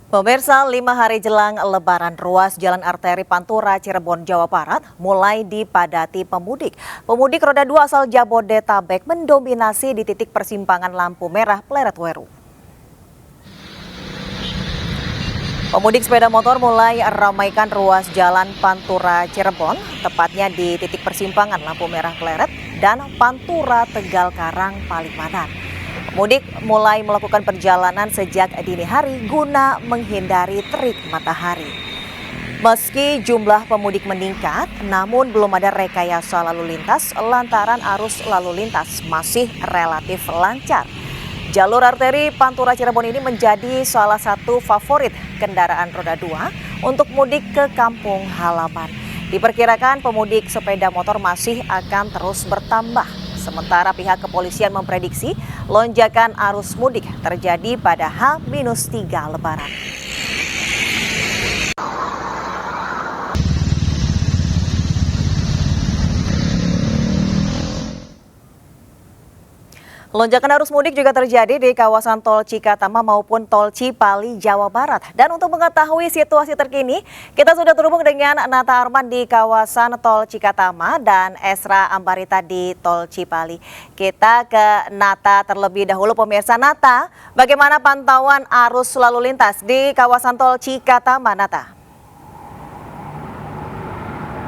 Pemirsa, 5 hari jelang Lebaran, ruas Jalan Arteri Pantura, Cirebon, Jawa Barat mulai dipadati pemudik. Pemudik roda 2 asal Jabodetabek mendominasi di titik persimpangan lampu merah Pleret Weru. Pemudik sepeda motor mulai ramaikan ruas Jalan Pantura, Cirebon, tepatnya di titik persimpangan lampu merah Pleret dan Pantura, Tegal Karang, Palimanan. Pemudik mulai melakukan perjalanan sejak dini hari guna menghindari terik matahari. Meski jumlah pemudik meningkat, namun belum ada rekayasa lalu lintas lantaran arus lalu lintas masih relatif lancar. Jalur arteri Pantura Cirebon ini menjadi salah satu favorit kendaraan roda 2 untuk mudik ke kampung halaman. Diperkirakan pemudik sepeda motor masih akan terus bertambah. Sementara pihak kepolisian memprediksi lonjakan arus mudik terjadi pada H-3 Lebaran. Lonjakan arus mudik juga terjadi di kawasan Tol Cikatama maupun Tol Cipali, Jawa Barat. Dan untuk mengetahui situasi terkini, kita sudah terhubung dengan Nata Arman di kawasan Tol Cikatama dan Esra Ambarita di Tol Cipali. Kita ke Nata terlebih dahulu, pemirsa. Nata, bagaimana pantauan arus lalu lintas di kawasan Tol Cikatama, Nata?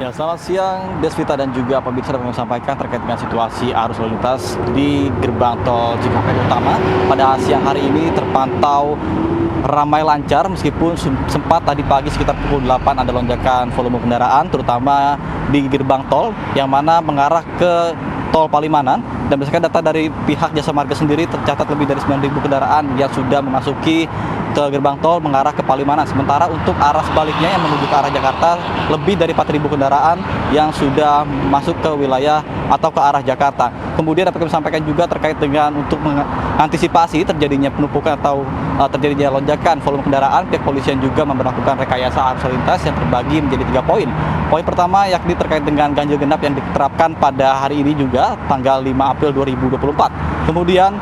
Ya, selamat siang Desvita dan juga pemirsa, dapat sampaikan terkait dengan situasi arus lalu lintas di gerbang tol Cikampek Utama. Pada siang hari ini terpantau ramai lancar meskipun sempat tadi pagi sekitar pukul 8 ada lonjakan volume kendaraan terutama di gerbang tol yang mana mengarah ke tol Palimanan. Dan berdasarkan data dari pihak Jasa Marga sendiri tercatat lebih dari 9.000 kendaraan yang sudah memasuki ke gerbang tol mengarah ke Palimanan. Sementara untuk arah sebaliknya yang menuju ke arah Jakarta lebih dari 4.000 kendaraan yang sudah masuk ke wilayah atau ke arah Jakarta. Kemudian dapat kami sampaikan juga terkait dengan untuk mengantisipasi terjadinya penumpukan atau terjadinya lonjakan volume kendaraan, pihak kepolisian juga memberlakukan rekayasa arus lalu lintas yang terbagi menjadi 3 poin. Poin pertama yakni terkait dengan ganjil genap yang diterapkan pada hari ini juga tanggal 5 April 2024. Kemudian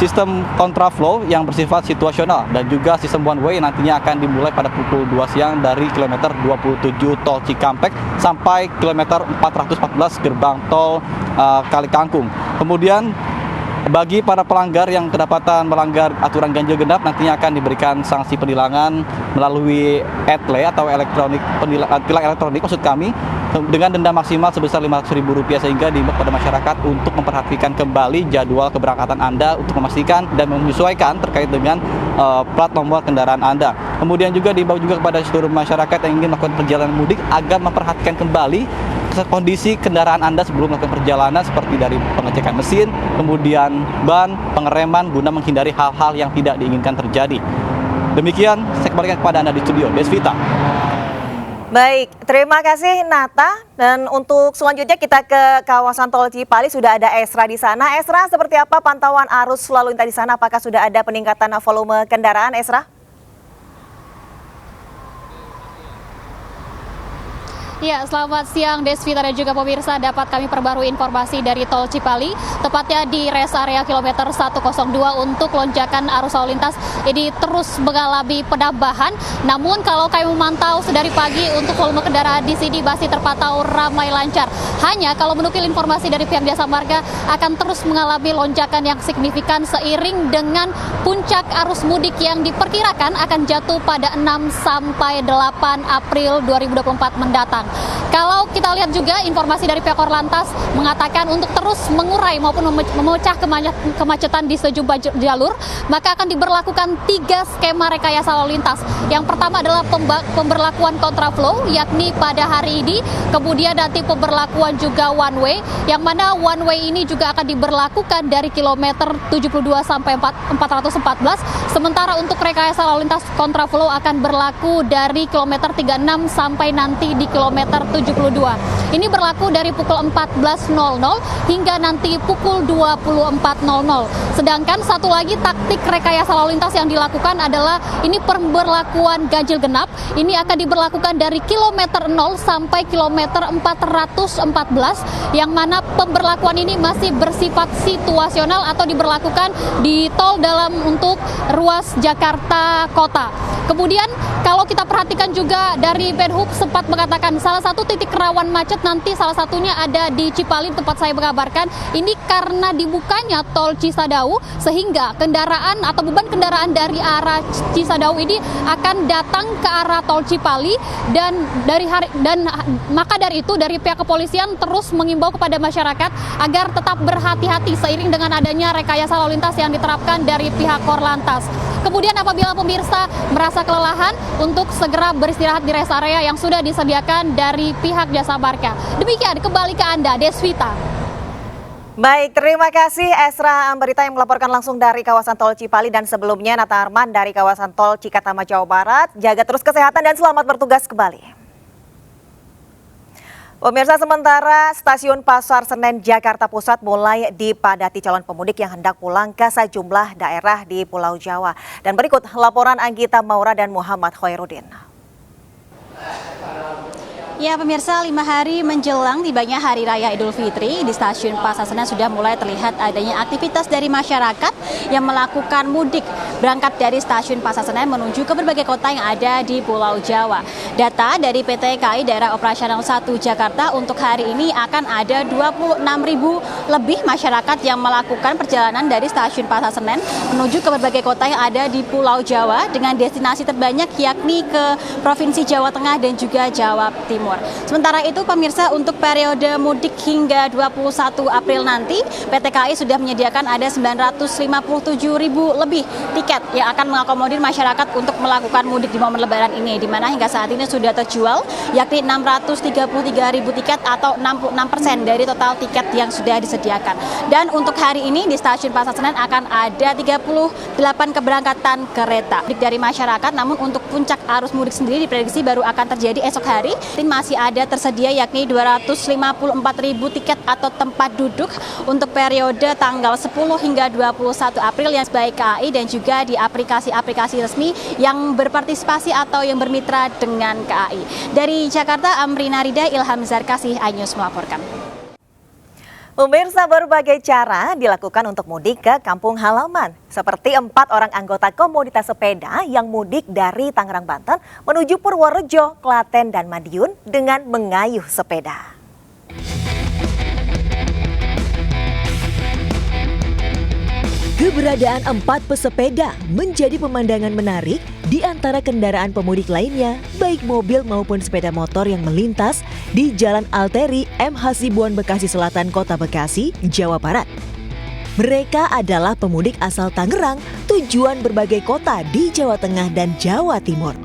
sistem kontraflow yang bersifat situasional dan juga sistem one way nantinya akan dimulai pada pukul 2 siang dari kilometer 27 tol Cikampek sampai kilometer 414 gerbang tol Kali Kangkung. Kemudian bagi para pelanggar yang kedapatan melanggar aturan ganjil genap nantinya akan diberikan sanksi penilangan melalui ETLE atau tilang elektronik maksud kami, dengan denda maksimal sebesar Rp500.000 sehingga diimbau pada masyarakat untuk memperhatikan kembali jadwal keberangkatan Anda untuk memastikan dan menyesuaikan terkait dengan plat nomor kendaraan Anda. Kemudian juga diimbau juga kepada seluruh masyarakat yang ingin melakukan perjalanan mudik agar memperhatikan kembali kondisi kendaraan Anda sebelum melakukan perjalanan seperti dari pengecekan mesin, kemudian ban, pengereman guna menghindari hal-hal yang tidak diinginkan terjadi. Demikian saya kembalikan kepada Anda di studio, Desvita. Baik, terima kasih Nata. Dan untuk selanjutnya kita ke kawasan Tol Cipali, sudah ada Esra di sana. Esra, seperti apa pantauan arus lalu lintas di sana? Apakah sudah ada peningkatan volume kendaraan, Esra? Ya, selamat siang Desvita dan juga pemirsa, dapat kami perbarui informasi dari Tol Cipali, tepatnya di rest area kilometer 102 untuk lonjakan arus lalu lintas ini terus mengalami penambahan. Namun kalau kami memantau sedari pagi untuk volume kendaraan di sini masih terpantau ramai lancar. Hanya kalau menukil informasi dari pihak Jasa Marga akan terus mengalami lonjakan yang signifikan seiring dengan puncak arus mudik yang diperkirakan akan jatuh pada 6 sampai 8 April 2024 mendatang. Kalau kita lihat juga informasi dari pihak Korlantas mengatakan untuk terus mengurai maupun memecah kemacetan di sejumlah jalur, maka akan diberlakukan 3 skema rekayasa lalu lintas. Yang pertama adalah pemberlakuan kontraflow, yakni pada hari ini, kemudian nanti pemberlakuan juga one way, yang mana one way ini juga akan diberlakukan dari kilometer 72 sampai 414, sementara untuk rekayasa lalu lintas kontraflow akan berlaku dari kilometer 36 sampai nanti di kilometer 72. Ini berlaku dari pukul 14.00 hingga nanti pukul 24.00. Sedangkan satu lagi taktik rekayasa lalu lintas yang dilakukan adalah ini pemberlakuan ganjil genap. Ini akan diberlakukan dari kilometer 0 sampai kilometer 414, yang mana pemberlakuan ini masih bersifat situasional atau diberlakukan di tol dalam untuk ruas Jakarta Kota. Kemudian kalau kita perhatikan juga dari Menhub sempat mengatakan salah satu titik rawan macet nanti salah satunya ada di Cipali tempat saya mengabarkan. Ini karena dibukanya tol Cisadau sehingga kendaraan atau beban kendaraan dari arah Cisadau ini akan datang ke arah tol Cipali dan maka dari itu dari pihak kepolisian terus mengimbau kepada masyarakat agar tetap berhati-hati seiring dengan adanya rekayasa lalu lintas yang diterapkan dari pihak Korlantas. Kemudian apabila pemirsa merasa kelelahan untuk segera beristirahat di rest area yang sudah disediakan dari pihak Jasa Marga. Demikian kembali ke Anda, Desvita. Baik, terima kasih Esra Ambarita yang melaporkan langsung dari kawasan tol Cipali dan sebelumnya Nata Arman dari kawasan tol Cikatama, Jawa Barat. Jaga terus kesehatan dan selamat bertugas kembali. Pemirsa, sementara Stasiun Pasar Senen Jakarta Pusat mulai dipadati calon pemudik yang hendak pulang ke sejumlah daerah di Pulau Jawa. Dan berikut laporan Anggita Maura dan Muhammad Khairuddin. Ya pemirsa, 5 hari menjelang tibanya Hari Raya Idul Fitri, di Stasiun Pasar Senen sudah mulai terlihat adanya aktivitas dari masyarakat yang melakukan mudik berangkat dari Stasiun Pasar Senen menuju ke berbagai kota yang ada di Pulau Jawa. Data dari PT KAI Daerah Operasional 1 Jakarta untuk hari ini akan ada 26.000 lebih masyarakat yang melakukan perjalanan dari Stasiun Pasar Senen menuju ke berbagai kota yang ada di Pulau Jawa dengan destinasi terbanyak yakni ke Provinsi Jawa Tengah dan juga Jawa Timur. Sementara itu pemirsa, untuk periode mudik hingga 21 April nanti PT KAI sudah menyediakan ada 957.000 lebih tiket yang akan mengakomodir masyarakat untuk melakukan mudik di momen lebaran ini, di mana hingga saat ini sudah terjual yakni 633.000 tiket atau 66% dari total tiket yang sudah disediakan. Dan untuk hari ini di Stasiun Pasar Senen akan ada 38 keberangkatan kereta mudik dari masyarakat, namun untuk puncak arus mudik sendiri diprediksi baru akan terjadi esok hari. Masih ada tersedia yakni 254.000 tiket atau tempat duduk untuk periode tanggal 10 hingga 21 April yang baik KAI dan juga di aplikasi-aplikasi resmi yang berpartisipasi atau yang bermitra dengan KAI. Dari Jakarta, Amrina Rida, Ilham Zarkasih, iNews melaporkan. Pemirsa, berbagai cara dilakukan untuk mudik ke kampung halaman. Seperti 4 orang anggota komunitas sepeda yang mudik dari Tangerang, Banten menuju Purworejo, Klaten, dan Madiun dengan mengayuh sepeda. Keberadaan 4 pesepeda menjadi pemandangan menarik di antara kendaraan pemudik lainnya, baik mobil maupun sepeda motor yang melintas di Jalan Alteri M. Hasibuan, Bekasi Selatan, Kota Bekasi, Jawa Barat. Mereka adalah pemudik asal Tangerang, tujuan berbagai kota di Jawa Tengah dan Jawa Timur.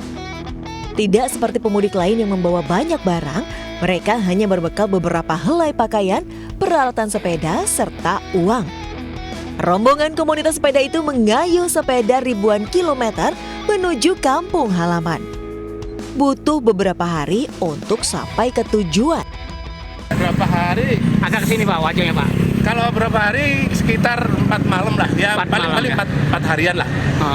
Tidak seperti pemudik lain yang membawa banyak barang, mereka hanya berbekal beberapa helai pakaian, peralatan sepeda, serta uang. Rombongan komunitas sepeda itu mengayuh sepeda ribuan kilometer menuju kampung halaman. Butuh beberapa hari untuk sampai ke tujuan. Berapa hari? Agak kesini Pak, wajahnya Pak. Kalau berapa hari? Sekitar 4 malam lah, ya paling-paling 4 harian lah.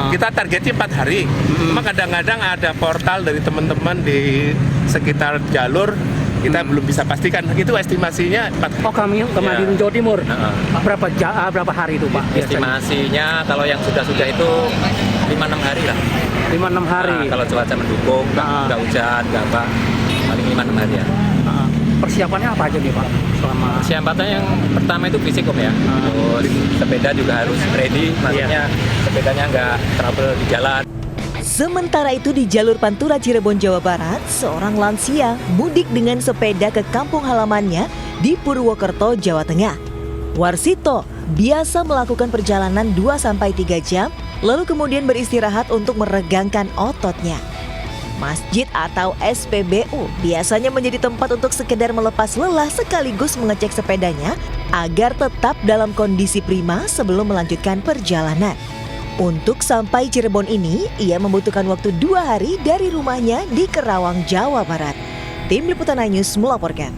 Kita targetnya 4 hari. Cuma kadang-kadang ada portal dari teman-teman di sekitar jalur, kita belum bisa pastikan. Itu estimasinya 4 hari. Oh, kami ke Madiun, Jawa Timur. Berapa hari itu Pak? Estimasinya kalau yang sudah itu 5-6 hari lah. 5-6 hari. Nah, kalau cuaca mendukung, nggak hujan, nggak apa, paling 5-6 hari ya. Persiapannya apa aja nih Pak? Persiapannya yang pertama itu fisik ya. Terus sepeda juga harus ready, maksudnya sepedanya nggak trouble di jalan. Sementara itu di jalur Pantura Cirebon, Jawa Barat, seorang lansia mudik dengan sepeda ke kampung halamannya di Purwokerto, Jawa Tengah. Warsito biasa melakukan perjalanan 2-3 jam, lalu kemudian beristirahat untuk meregangkan ototnya. Masjid atau SPBU biasanya menjadi tempat untuk sekedar melepas lelah sekaligus mengecek sepedanya agar tetap dalam kondisi prima sebelum melanjutkan perjalanan. Untuk sampai Cirebon ini, ia membutuhkan waktu 2 hari dari rumahnya di Kerawang, Jawa Barat. Tim Liputan iNews melaporkan.